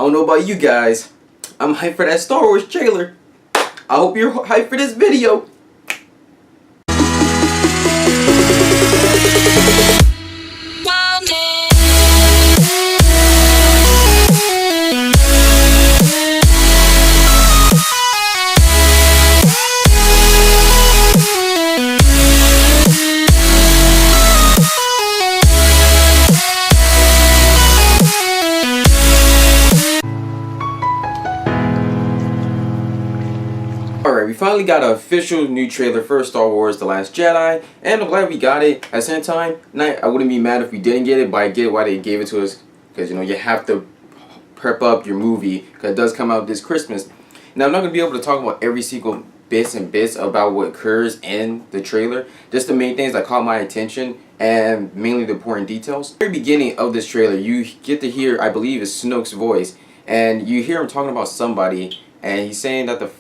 don't know about you guys. I'm hyped for that Star Wars trailer. I hope you're hyped for this video. Alright, we finally got an official new trailer for Star Wars The Last Jedi, and I'm glad we got it. At the same time, I wouldn't be mad if we didn't get it, but I get why they gave it to us, because you have to prep up your movie, because it does come out this Christmas. Now, I'm not going to be able to talk about every single bits about what occurs in the trailer, just the main things that caught my attention, and mainly the important details. At the very beginning of this trailer, you get to hear, I believe, is Snoke's voice, and you hear him talking about somebody, and he's saying that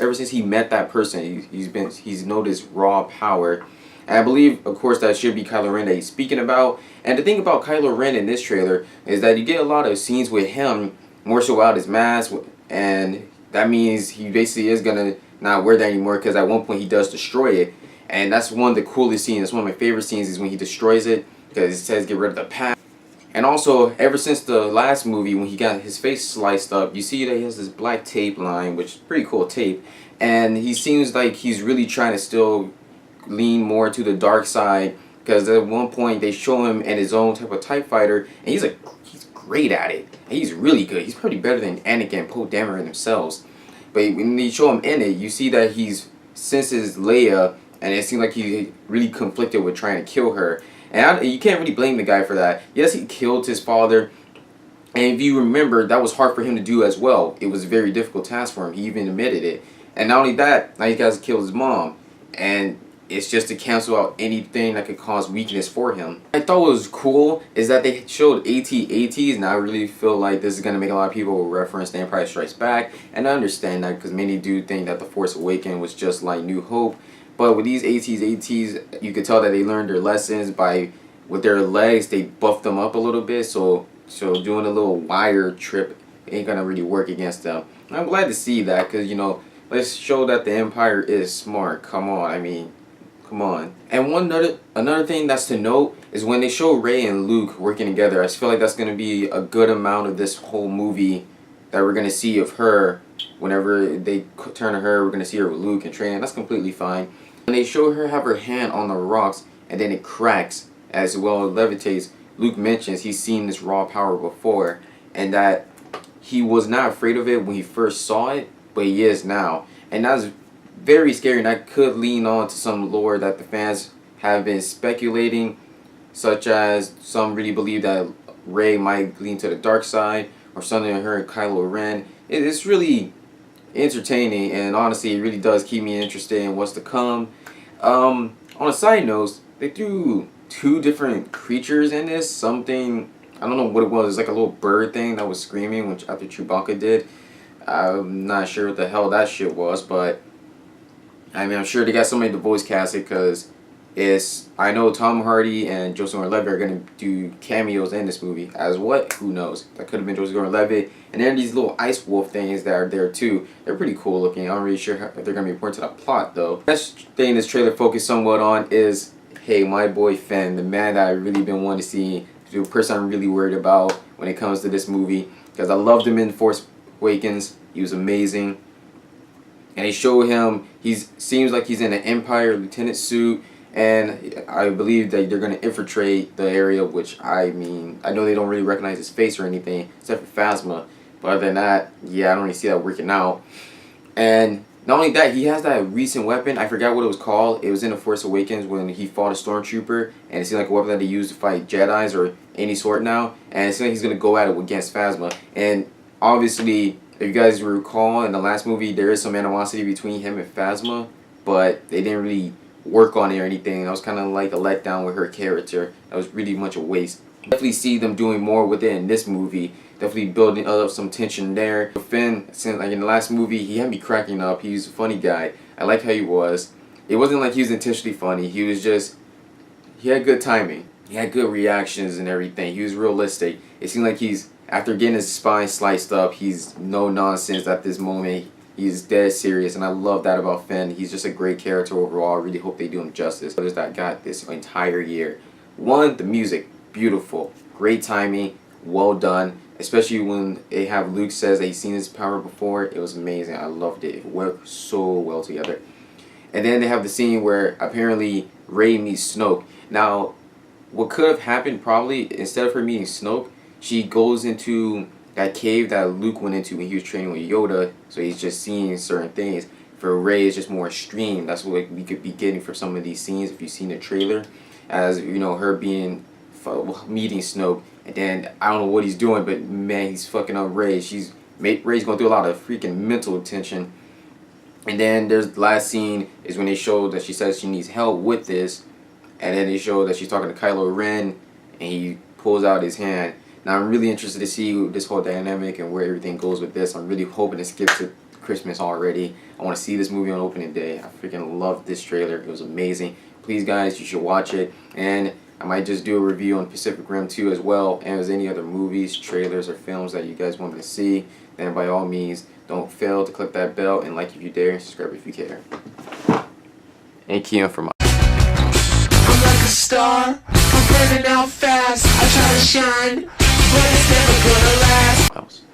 ever since he met that person, he's noticed raw power. And I believe, of course, that should be Kylo Ren that he's speaking about. And the thing about Kylo Ren in this trailer is that you get a lot of scenes with him more so without his mask, and that means he basically is gonna not wear that anymore, because at one point he does destroy it, and that's one of the coolest scenes. That's one of my favorite scenes, is when he destroys it, because it says get rid of the past. And also, ever since the last movie, when he got his face sliced up, you see that he has this black tape line, which is pretty cool tape. And he seems like he's really trying to still lean more to the dark side, because at one point they show him in his own type of TIE fighter, and he's great at it. And he's really good. He's probably better than Anakin and Poe Dameron themselves. But when they show him in it, you see that he's senses Leia, and it seems like he really conflicted with trying to kill her. And you can't really blame the guy for that. Yes, he killed his father, and if you remember, that was hard for him to do as well. It was a very difficult task for him. He even admitted it. And not only that, now he has to kill his mom, and it's just to cancel out anything that could cause weakness for him. What I thought was cool is that they showed AT-ATs, and I really feel like this is going to make a lot of people reference The Empire Strikes Back, and I understand that, because many do think that The Force Awakens was just like New Hope. But with these ATs, you could tell that they learned their lessons with their legs, they buffed them up a little bit, so doing a little wire trip ain't gonna really work against them. And I'm glad to see that, because, let's show that the Empire is smart. Come on, come on. And another thing that's to note is when they show Rey and Luke working together, I just feel like that's gonna be a good amount of this whole movie that we're gonna see of her. Whenever they turn to her, we're gonna see her with Luke and Trey, and that's completely fine. When they show her have her hand on the rocks and then it cracks as well, it levitates, Luke mentions he's seen this raw power before, and that he was not afraid of it when he first saw it, but he is now. And that's very scary, and that could lean on to some lore that the fans have been speculating, such as some really believe that Rey might lean to the dark side, or something to her and Kylo Ren. It's really entertaining, and honestly it really does keep me interested in what's to come. On a side note, they threw two different creatures in this. Something, I don't know what it was. It's like a little bird thing that was screaming, which after Chewbacca did. I'm not sure what the hell that shit was, but I'm sure they got somebody to voice cast it, because I know Tom Hardy and Joseph Gordon-Levitt are going to do cameos in this movie. As what? Who knows? That could have been Joseph Gordon-Levitt. And then these little ice wolf things that are there too. They're pretty cool looking. I'm not really sure if they're going to be important to the plot though. The best thing this trailer focused somewhat on is, hey, my boy Finn, the man that I've really been wanting to see, the person I'm really worried about when it comes to this movie. Because I loved him in Force Awakens. He was amazing. And they show him, seems like he's in an Empire lieutenant suit. And I believe that they're going to infiltrate the area, which I know they don't really recognize his face or anything, except for Phasma. But other than that, yeah, I don't really see that working out. And not only that, he has that recent weapon. I forgot what it was called. It was in The Force Awakens when he fought a stormtrooper. And it seems like a weapon that they use to fight Jedis or any sort now. And it seems like he's going to go at it against Phasma. And obviously, if you guys recall, in the last movie, there is some animosity between him and Phasma. But they didn't really work on it or anything. That was kind of like a letdown with her character. That was really much a waste. Definitely see them doing more with it in this movie. Definitely building up some tension there. Finn, since like in the last movie, he had me cracking up. He was a funny guy. I liked how he was. It wasn't like he was intentionally funny. He had good timing. He had good reactions and everything. He was realistic. It seemed like he's, after getting his spine sliced up, he's no nonsense at this moment. He's dead serious, and I love that about Finn. He's just a great character overall. I really hope they do him justice. Others that got this entire year. One, the music, beautiful, great timing, well done. Especially when they have Luke says that he's seen his power before. It was amazing. I loved it. It worked so well together. And then they have the scene where apparently Rey meets Snoke. Now, what could have happened probably, instead of her meeting Snoke, she goes into that cave that Luke went into when he was training with Yoda, so he's just seeing certain things. For Rey, it's just more extreme. That's what we could be getting from some of these scenes if you've seen the trailer, as you know, her being meeting Snoke, and then I don't know what he's doing, but man, he's fucking up Rey. Rey's going through a lot of freaking mental tension. And then there's the last scene is when they show that she says she needs help with this, and then they show that she's talking to Kylo Ren, and he pulls out his hand. Now I'm really interested to see this whole dynamic and where everything goes with this. I'm really hoping it skips to Christmas already. I want to see this movie on opening day. I freaking loved this trailer. It was amazing. Please guys, you should watch it. And I might just do a review on Pacific Rim 2 as well. And if there's any other movies, trailers, or films that you guys want me to see, then by all means, don't fail to click that bell and like if you dare and subscribe if you care. And Keon for my I'm like a star, I'm burning out fast. I try to shine, but it's never gonna last.